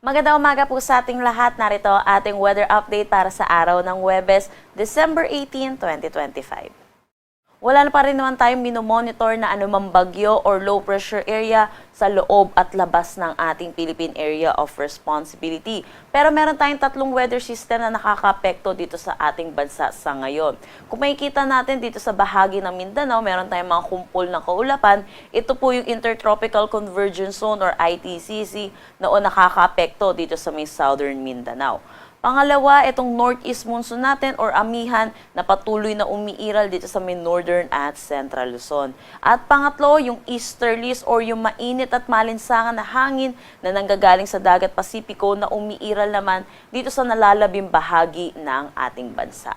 Magandang umaga po sa ating lahat. Narito ang ating weather update para sa araw ng Huwebes, December 18, 2025. Wala na pa rin naman tayong minomonitor na anumang bagyo or low pressure area sa loob at labas ng ating Philippine Area of Responsibility. Pero meron tayong tatlong weather system na nakakaapekto dito sa ating bansa sa ngayon. Kung makikita natin dito sa bahagi ng Mindanao, meron tayong mga kumpol ng kaulapan. Ito po yung Intertropical Convergence Zone or ITCZ na nakakaapekto dito sa may Southern Mindanao. Pangalawa, itong northeast monsoon natin or amihan na patuloy na umiiral dito sa may northern at central Luzon. At pangatlo, yung easterlies or yung mainit at malinsangan na hangin na nanggagaling sa dagat Pasipiko na umiiral naman dito sa nalalabing bahagi ng ating bansa.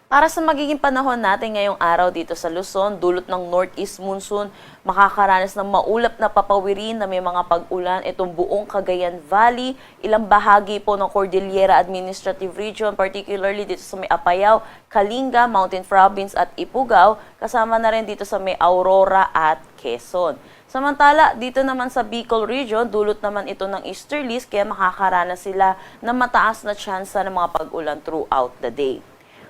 Para sa magiging panahon natin ngayong araw dito sa Luzon, dulot ng northeast monsoon, makakaranas ng maulap na papawirin na may mga pag-ulan itong buong Cagayan Valley, ilang bahagi po ng Cordillera Administrative Region, particularly dito sa may Apayao, Kalinga, Mountain Province at Ifugao, kasama na rin dito sa may Aurora at Quezon. Samantala, dito naman sa Bicol Region, dulot naman ito ng easterlies kaya makakaranas sila ng mataas na tsansa ng mga pag-ulan throughout the day.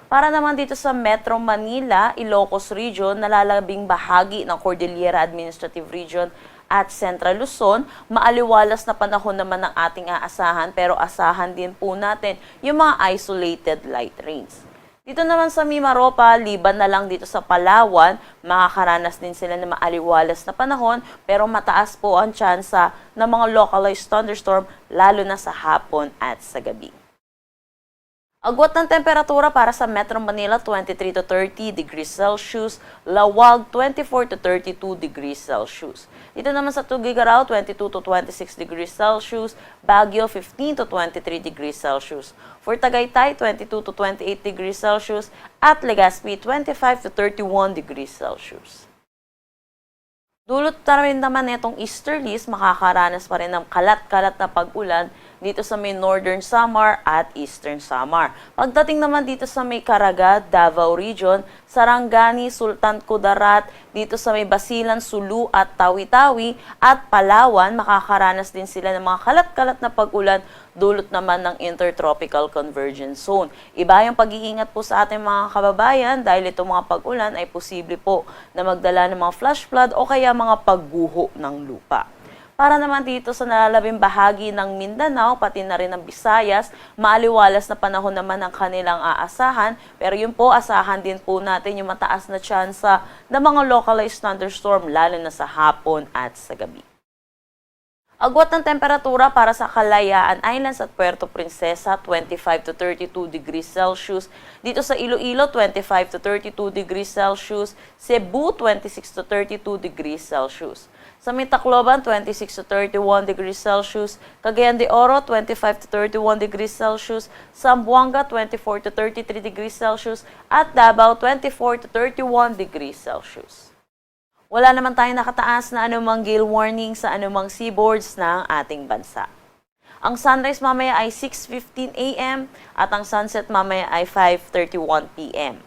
Para naman dito sa Metro Manila, Ilocos Region, nalalabing bahagi ng Cordillera Administrative Region at Central Luzon, maaliwalas na panahon naman ng ating aasahan pero asahan din po natin yung mga isolated light rains. Dito naman sa Mimaropa, liban na lang dito sa Palawan, makakaranas din sila ng maaliwalas na panahon pero mataas po ang tsansa ng mga localized thunderstorm lalo na sa hapon at sa gabi. Agwat ng temperatura para sa Metro Manila, 23 to 30 degrees Celsius, Lawag, 24 to 32 degrees Celsius. Dito naman sa Tugigaraw, 22 to 26 degrees Celsius, Baguio, 15 to 23 degrees Celsius. For Tagaytay, 22 to 28 degrees Celsius, at Legazpi, 25 to 31 degrees Celsius. Dulot na rin naman itong easterlies, makakaranas pa rin ng kalat-kalat na pag-ulan dito sa may Northern Samar at Eastern Samar. Pagdating naman dito sa may Caraga, Davao Region, Sarangani, Sultan Kudarat, dito sa may Basilan, Sulu at Tawi-Tawi at Palawan, makakaranas din sila ng mga kalat-kalat na pag-ulan dulot naman ng Intertropical Convergence Zone. Iba yung pag-iingat po sa ating mga kababayan dahil itong mga pag-ulan ay posible po na magdala ng mga flash flood o kaya mga pagguho ng lupa. Para naman dito sa nalalabing bahagi ng Mindanao, pati na rin ng Visayas, maaliwalas na panahon naman ang kanilang aasahan. Pero yun po, asahan din po natin yung mataas na tsansa ng mga localized thunderstorm lalo na sa hapon at sa gabi. Agwat ng temperatura para sa Kalayaan Islands at Puerto Princesa, 25 to 32 degrees Celsius. Dito sa Iloilo, 25 to 32 degrees Celsius. Cebu, 26 to 32 degrees Celsius. Sa Tacloban, 26 to 31 degrees Celsius. Cagayan de Oro, 25 to 31 degrees Celsius. Zamboanga, 24 to 33 degrees Celsius. At Davao, 24 to 31 degrees Celsius. Wala naman tayong nakataas na anumang gale warning sa anumang seaboards ng ating bansa. Ang sunrise mamaya ay 6:15 a.m. at ang sunset mamaya ay 5:31 p.m.